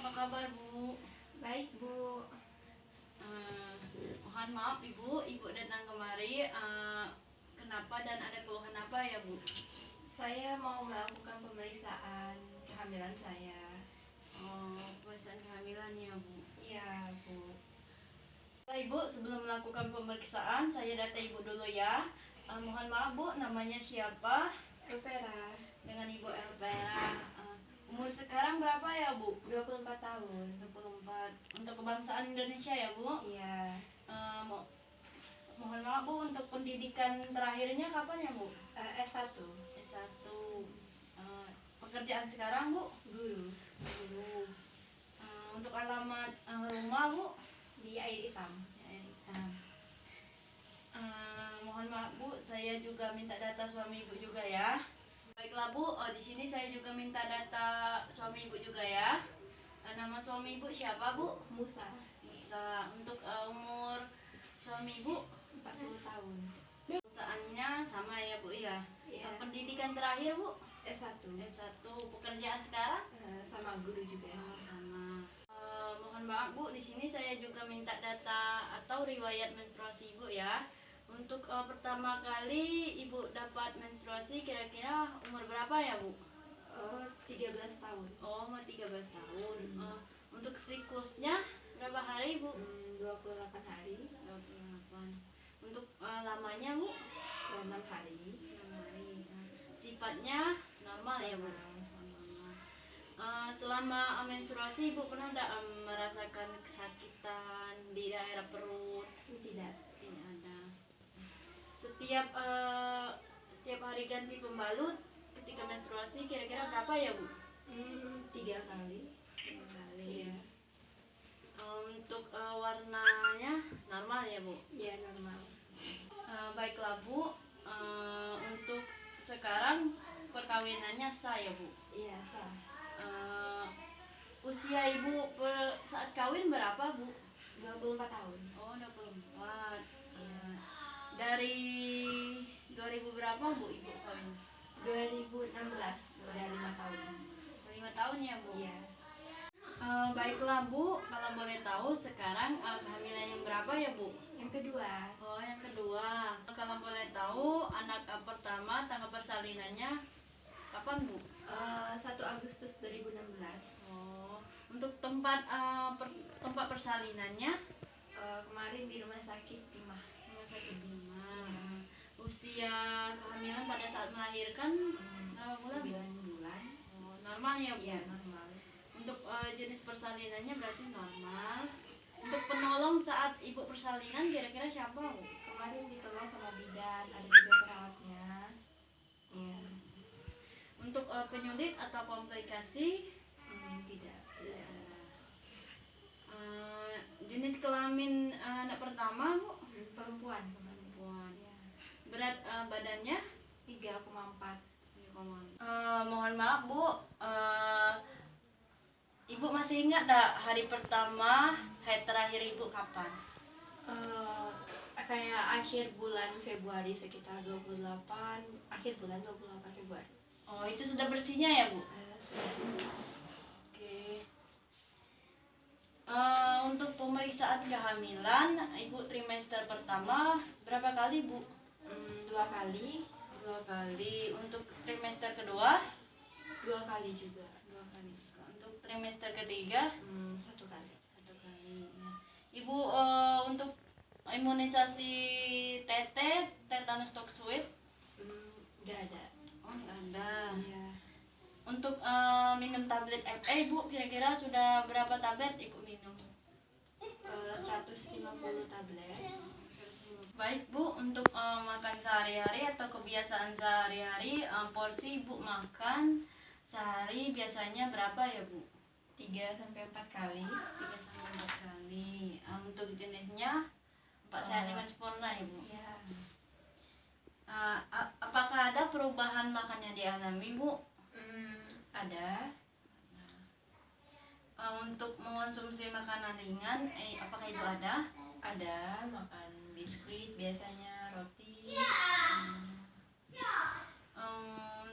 apa kabar Bu? Baik, Bu. Eh, Mohon maaf Ibu datang kemari. Kenapa dan ada keluhan apa ya Bu? Saya mau melakukan pemeriksaan kehamilan saya. Pemeriksaan kehamilan ya Bu. Iya, Bu. Ibu, sebelum melakukan pemeriksaan, saya data Ibu dulu ya. Mohon maaf Bu, namanya siapa? Rupera, Dengan Ibu Elvera. Umur sekarang berapa ya Bu? 24 tahun. 24. Untuk kebangsaan Indonesia ya Bu? Iya. Mohon maaf Bu, untuk pendidikan terakhirnya kapan ya Bu? S1, S1. Pekerjaan sekarang Bu? guru Guru. Untuk alamat rumah Bu? di Air Hitam. Ya, mohon maaf Bu, saya juga minta data suami Ibu juga ya. Baiklah Bu, di sini saya juga minta data suami Ibu juga ya. Nama suami Ibu siapa Bu? Musa, Musa. Untuk umur suami Ibu? 40 tahun. Pekerjaannya sama ya Bu ya. Iya. Pendidikan terakhir Bu? S1, S1. Pekerjaan sekarang? sama guru juga. Sama. Mohon maaf Bu, di sini saya juga minta data atau riwayat menstruasi Ibu ya. Untuk pertama kali Ibu dapat menstruasi kira-kira umur berapa ya Bu? 13 tahun. Umur 13 tahun. Untuk siklusnya berapa hari Bu? 28 hari. 28. Untuk lamanya Bu? 6 hari. 6 hari. Sifatnya normal ya Bu? Selama menstruasi Ibu pernah tidak merasakan kesakitan di daerah perut? Tidak. Tidak ada. Setiap hari ganti pembalut ketika menstruasi kira-kira berapa ya Bu? 3 kali. 3 kali. Iya. Untuk warnanya normal ya Bu? Iya, normal. Baiklah Bu, untuk sekarang perkawinannya sah ya Bu? Iya, sah. Usia Ibu saat kawin berapa Bu? 24 tahun. 24. Dari 2000 berapa Bu Ibu kawin? 2016, udah 5 tahun. 5 tahun ya Bu? Iya. Baiklah Bu, kalau boleh tahu sekarang kehamilan yang berapa ya Bu? Yang kedua, Yang kedua. Kalau boleh tahu anak pertama tanggal persalinannya kapan Bu? 1 Agustus 2016. Untuk tempat persalinannya Kemarin di rumah sakit Timah. Rumah sakit Bima. Usia kehamilan pada saat melahirkan berapa bulan? 9 bulan. Normal ya Bu? Iya, normal. Untuk jenis persalinannya berarti normal. Untuk penolong saat Ibu persalinan kira-kira siapa Bu? Kemarin ditolong sama bidan, ada juga perawatnya. Iya. Untuk penyulit atau komplikasi Tidak. jenis kelamin anak pertama Bu? Perempuan kemarin. Perempuan. Iya. Berat badannya 3,4. Mohon maaf Bu, Ibu masih ingat gak hari pertama haid terakhir Ibu kapan? Kayak akhir bulan Februari, sekitar 28, akhir bulan 28 Februari. Itu sudah bersihnya ya Bu? Sudah. Oke. Untuk pemeriksaan kehamilan Ibu trimester pertama berapa kali Bu? 2 kali. 2 kali. Untuk trimester kedua? 2 kali juga. 2 kali juga. Untuk trimester ketiga? 1 kali. 1 kali. Ya. Ibu untuk imunisasi TT, tetanus toxoid? Nggak ada. Nggak ada. Iya. Untuk minum tablet FA Ibu kira-kira sudah berapa tablet Ibu minum? 150 tablet. Baik Bu, untuk makan sehari-hari atau kebiasaan sehari-hari, porsi Ibu makan sehari biasanya berapa ya Bu? 3-4 kali. 3-4 kali. Untuk jenisnya 4 sehat 5 sempurna ya Bu? Iya. Apakah ada perubahan makan yang dialami Bu? Ada. Untuk mengonsumsi makanan ringan, apakah Ibu ada? Ada, makan biskuit biasanya, roti.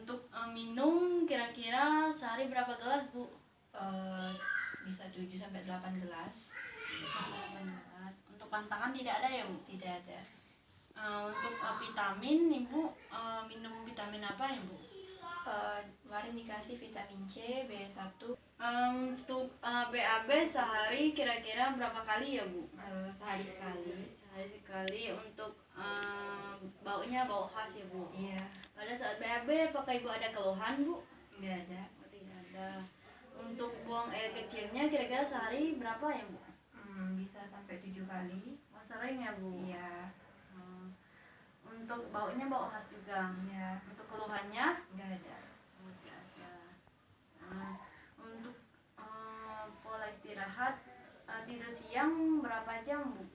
Untuk minum kira-kira sehari berapa gelas Bu? Bisa 7 sampai 8 gelas. 18. Untuk pantangan tidak ada ya Bu? Tidak ada. Untuk vitamin Ibu minum vitamin apa ya Bu? Kemarin dikasih vitamin C, B1, Untuk BAB sehari kira-kira berapa kali ya Bu? sehari sekali. Sehari sekali. Untuk baunya bau khas ya Bu? Iya, Pada saat BAB apakah Ibu ada keluhan Bu? nggak ada. Oh, tidak ada. Untuk buang air kecilnya kira-kira sehari berapa ya Bu? Bisa sampai 7 kali. Oh, sering ya Bu? Iya, Untuk baunya bau khas juga. iya, Untuk keluhannya nggak ada. tidak ada. Untuk pola istirahat tidur siang berapa jam Bu?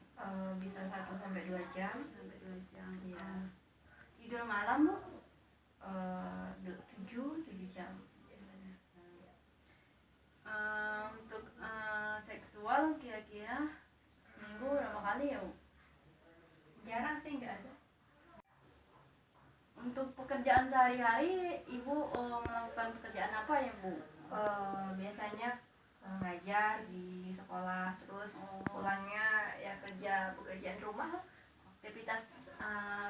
Bisa 1 sampai 2 jam. Sampai 2 jam. Iya. Tidur malam Bu? 7 jam biasanya. Untuk seksual kira-kira seminggu berapa kali ya Bu? Jarang sih, nggak ada. Untuk pekerjaan sehari-hari Ibu melakukan pekerjaan apa ya Bu? Biasanya ngajar di sekolah, terus pulangnya ya kerja pekerjaan rumah. Aktivitas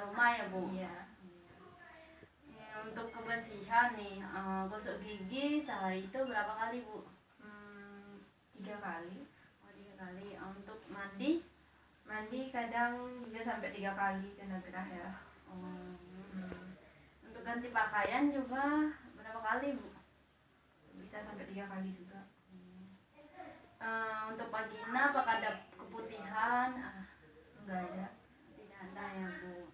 rumah ya Bu? Iya. Ya, untuk kebersihan nih gosok gigi sehari itu berapa kali Bu? 3 kali. Oh, 3 kali. Untuk mandi? Mandi kadang 2 sampai 3 kali karena gerah ya. Untuk ganti pakaian juga berapa kali Bu? Bisa sampai 3 kali juga. Untuk vagina apakah ada keputihan? Enggak ada. Tidak ada ya Bu.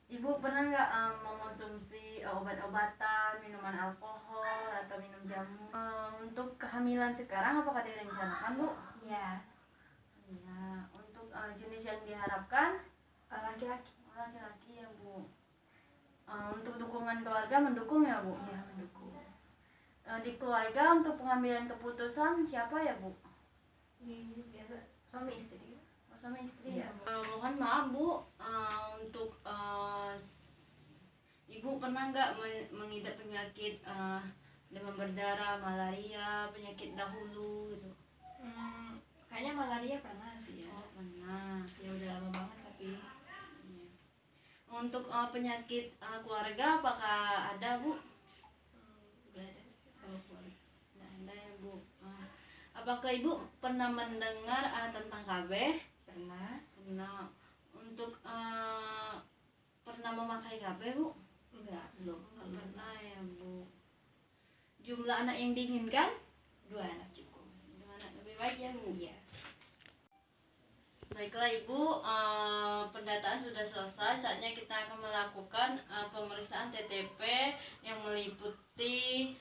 Ibu pernah nggak mengonsumsi obat-obatan, minuman alkohol atau minum jamu? Untuk kehamilan sekarang apakah direncanakan Bu? Iya. Iya. Untuk jenis yang diharapkan Laki-laki. laki-laki ya Bu. Untuk dukungan keluarga mendukung ya Bu? Iya, mendukung. Di keluarga untuk pengambilan keputusan siapa ya Bu? Biasa suami istri. Sama istri Iya. ya Bu. Mohon maaf Bu, untuk Ibu pernah nggak mengidap penyakit demam berdarah, malaria, penyakit dahulu gitu? Kayaknya malaria pernah sih ya. Oh, pernah. Ya udah lama banget tapi Iya. Untuk penyakit keluarga apakah ada Bu? nggak ada kalau keluarga. Tidak ada ya Bu. Apakah Ibu pernah mendengar tentang KB? Pernah. Pernah. Untuk pernah memakai KB Bu? Enggak, belum. Nggak pernah ya Bu. Jumlah anak yang diinginkan? 2 anak cukup. 2 anak lebih baik ya Bu? Iya. Baiklah Ibu, pendataan sudah selesai. Saatnya kita akan melakukan pemeriksaan TTP yang meliputi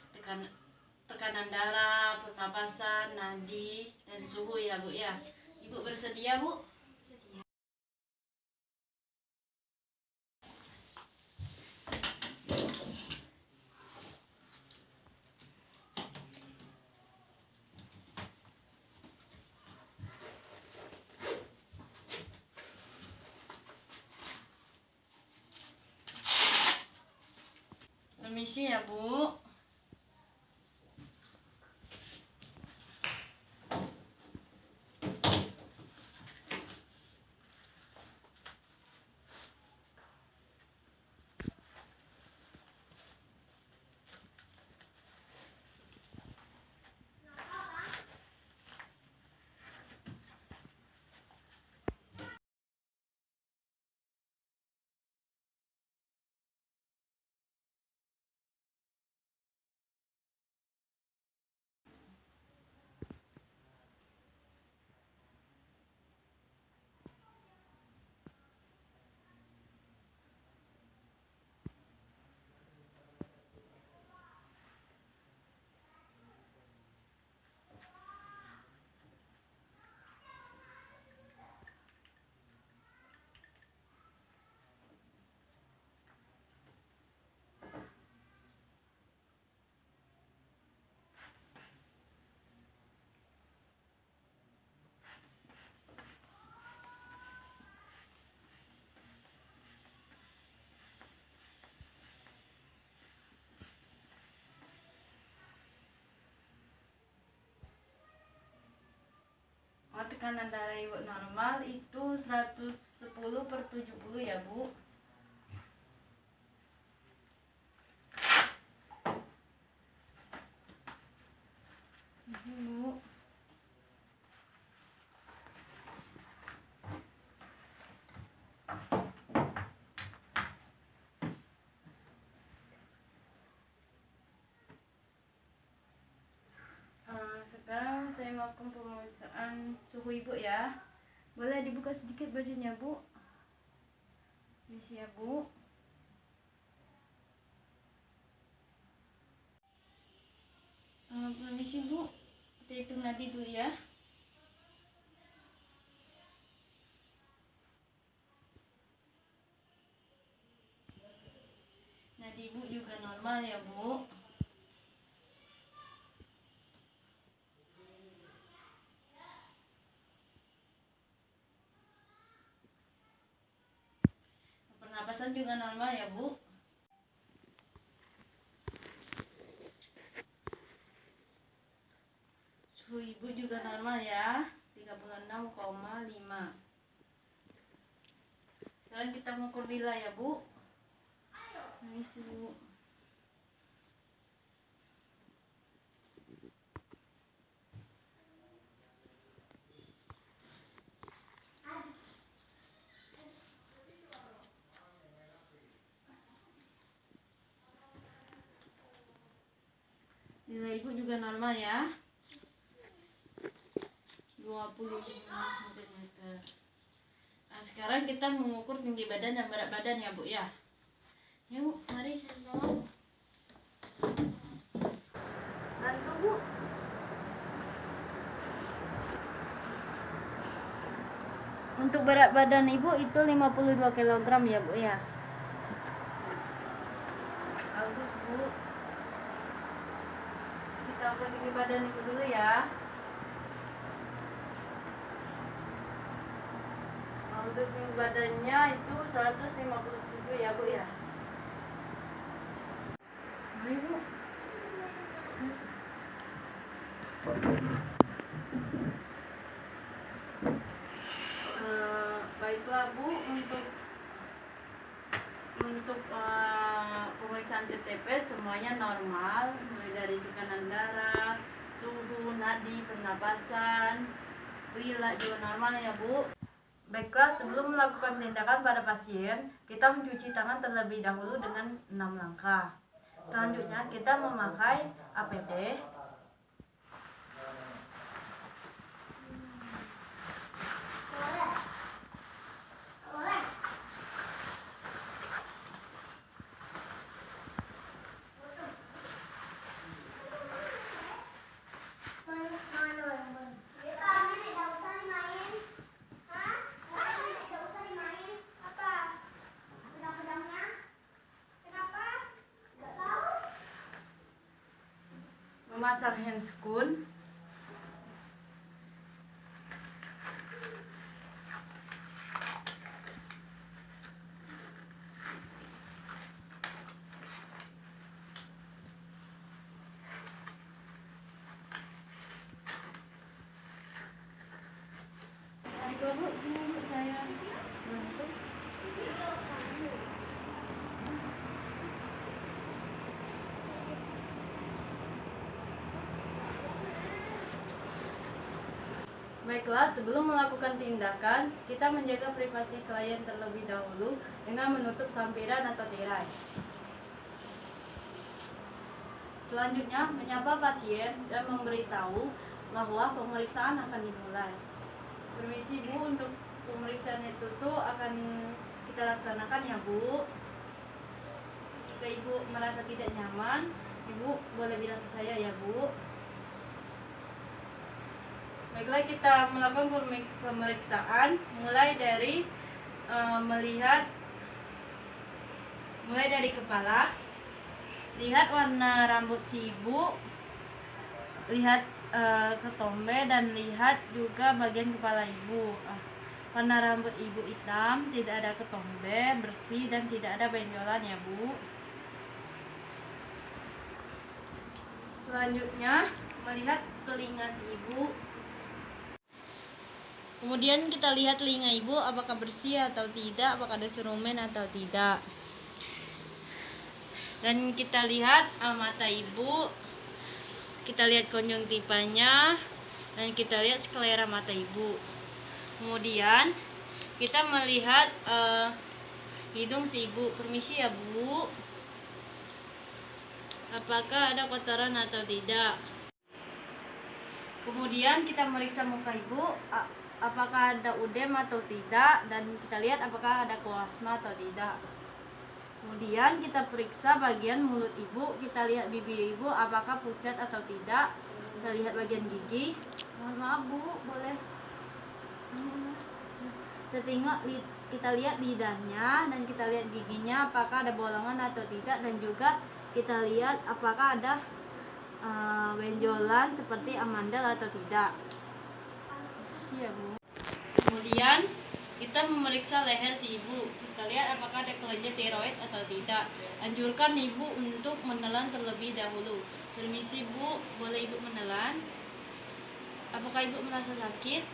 tekanan darah, pernapasan, nadi, dan suhu ya Bu ya. Ibu bersedia Bu? Permisi ya Bu. Tekanan darah ibu normal itu 110/70 ya Bu. Ini Bu. Sekarang saya melakukan pemeriksaan suhu ibu ya. Boleh dibuka sedikit bajunya Bu. Permisi ya Bu. Permisi Bu, kita hitung nadi dulu ya. Nadi ibu juga normal ya Bu. Pernapasan juga normal ya Bu. Suhu ibu juga normal ya, 36,5. Sekarang kita mengukur lila ya Bu. Ini suhu. Lila ibu juga normal ya, 25 cm. Nah, sekarang kita mengukur tinggi badan dan berat badan ya Bu ya. Yuk, mari saya bawa. Bantu Bu. Untuk berat badan ibu itu 52 kg ya Bu ya. Bagus Bu. Kita ukur tinggi badan ibu dulu ya. Untuk tinggi badannya itu 157 ya Bu ya. Mari Bu. Baiklah Bu, untuk pemeriksaan TTP semuanya normal, mulai dari tekanan darah, suhu, nadi, pernapasan, lila juga normal ya Bu. Baiklah, sebelum melakukan tindakan pada pasien, kita mencuci tangan terlebih dahulu dengan 6 langkah. Selanjutnya kita memakai APD. Memasang handscoon. Bu, sini Bu, saya bantu. Baiklah, sebelum melakukan tindakan, kita menjaga privasi klien terlebih dahulu dengan menutup sampiran atau tirai. Selanjutnya, menyapa pasien dan memberitahu bahwa pemeriksaan akan dimulai. Permisi Bu, untuk pemeriksaan itu akan kita laksanakan ya Bu. Jika Ibu merasa tidak nyaman, Ibu boleh bilang ke saya ya Bu. Baiklah, kita melakukan pemeriksaan mulai dari mulai dari kepala, lihat warna rambut si ibu, lihat ketombe, dan lihat juga bagian kepala ibu. Warna rambut ibu hitam, tidak ada ketombe, bersih, dan tidak ada benjolan ya Bu. Selanjutnya melihat telinga si ibu. Kemudian kita lihat telinga ibu apakah bersih atau tidak, apakah ada serumen atau tidak. Dan kita lihat mata ibu, kita lihat konjungtivanya, dan kita lihat sklera mata ibu. Kemudian kita melihat hidung si ibu. Permisi ya bu, apakah ada kotoran atau tidak. Kemudian kita meriksa muka ibu, apakah ada udem atau tidak, dan kita lihat apakah ada koasma atau tidak. Kemudian kita periksa bagian mulut ibu, kita lihat bibir ibu apakah pucat atau tidak. Kita lihat bagian gigi. Mohon maaf bu, boleh kita lihat lidahnya, dan kita lihat giginya apakah ada bolongan atau tidak, dan juga kita lihat apakah ada benjolan seperti amandel atau tidak. Siap bu. Kemudian kita memeriksa leher si ibu, kita lihat apakah ada kelenjar tiroid atau tidak. Anjurkan ibu untuk menelan terlebih dahulu. Permisi bu, boleh ibu menelan. Apakah ibu merasa sakit?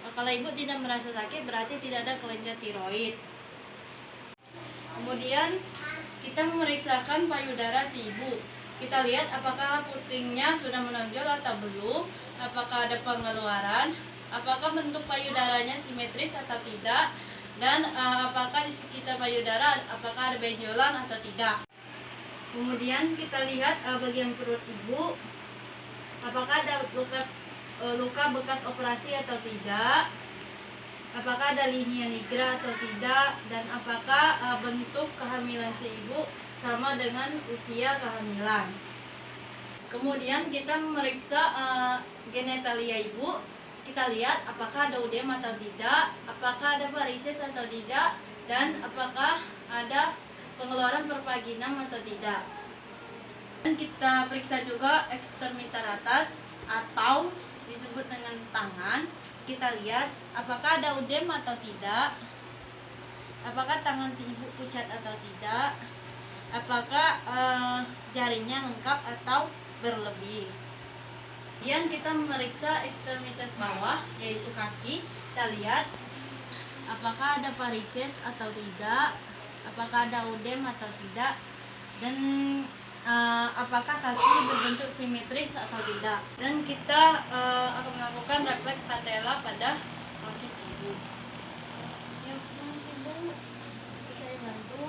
Kalau ibu tidak merasa sakit berarti tidak ada kelenjar tiroid. Kemudian kita memeriksakan payudara si ibu. Kita lihat apakah putingnya sudah menonjol atau belum, apakah ada pengeluaran, apakah bentuk payudaranya simetris atau tidak, dan apakah di sekitar payudara apakah ada benjolan atau tidak. Kemudian kita lihat bagian perut ibu, apakah ada luka bekas operasi atau tidak, apakah ada linea nigra atau tidak, dan apakah bentuk kehamilan si ibu sama dengan usia kehamilan. Kemudian kita memeriksa genitalia ibu, kita lihat apakah ada udem atau tidak, apakah ada varises atau tidak, dan apakah ada pengeluaran pervaginam atau tidak. Dan kita periksa juga ekstremitas atas atau disebut dengan tangan. Kita lihat apakah ada udem atau tidak, apakah tangan si ibu pucat atau tidak, apakah jarinya lengkap atau berlebih. Kemudian kita memeriksa ekstremitas bawah, yaitu kaki. Kita lihat apakah ada varises atau tidak, apakah ada udem atau tidak, dan apakah kaki berbentuk simetris atau tidak. Dan kita akan melakukan refleks patella pada kaki si ibu. Ya, ibu, saya bantu.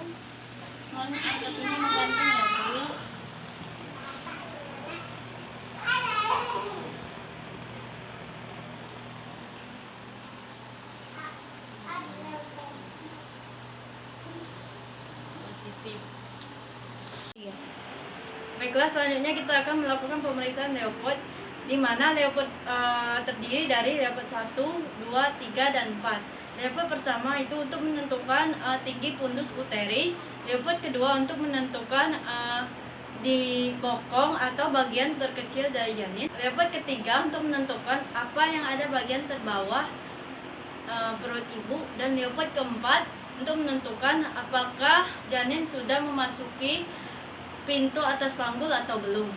Mohon angkatnya membantu ya bu. Positif. Iya. Baiklah, selanjutnya kita akan melakukan pemeriksaan leopard, di mana leopard terdiri dari leopard 1, 2, 3, dan 4. Leopard pertama itu untuk menentukan tinggi fundus uteri. Leopard kedua untuk menentukan di bokong atau bagian terkecil dari janin. Leopard ketiga untuk menentukan apa yang ada bagian terbawah perut ibu. Dan leopard keempat untuk menentukan apakah janin sudah memasuki pintu atas panggul atau belum.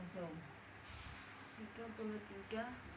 Langsung 33.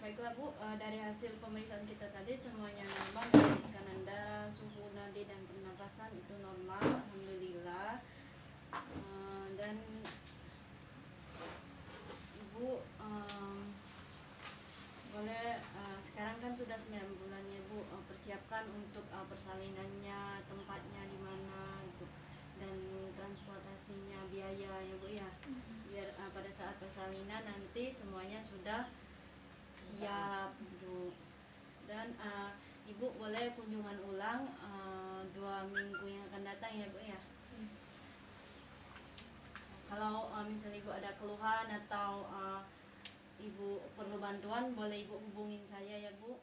Baiklah Bu, dari hasil pemeriksaan kita tadi semuanya normal, dari tekanan darah, suhu nadi dan pernapasan itu normal, alhamdulillah. Dan Ibu boleh sekarang kan sudah 9 bulan ya Bu, persiapkan untuk persalinannya, tempatnya di mana gitu, dan transportasinya, biaya ya Bu ya, biar pada saat persalinan nanti semuanya sudah siap Bu. Dan Ibu boleh kunjungan ulang 2 minggu yang akan datang ya Bu ya. Kalau misalnya Ibu ada keluhan atau Ibu perlu bantuan, boleh Ibu hubungin saya ya Bu.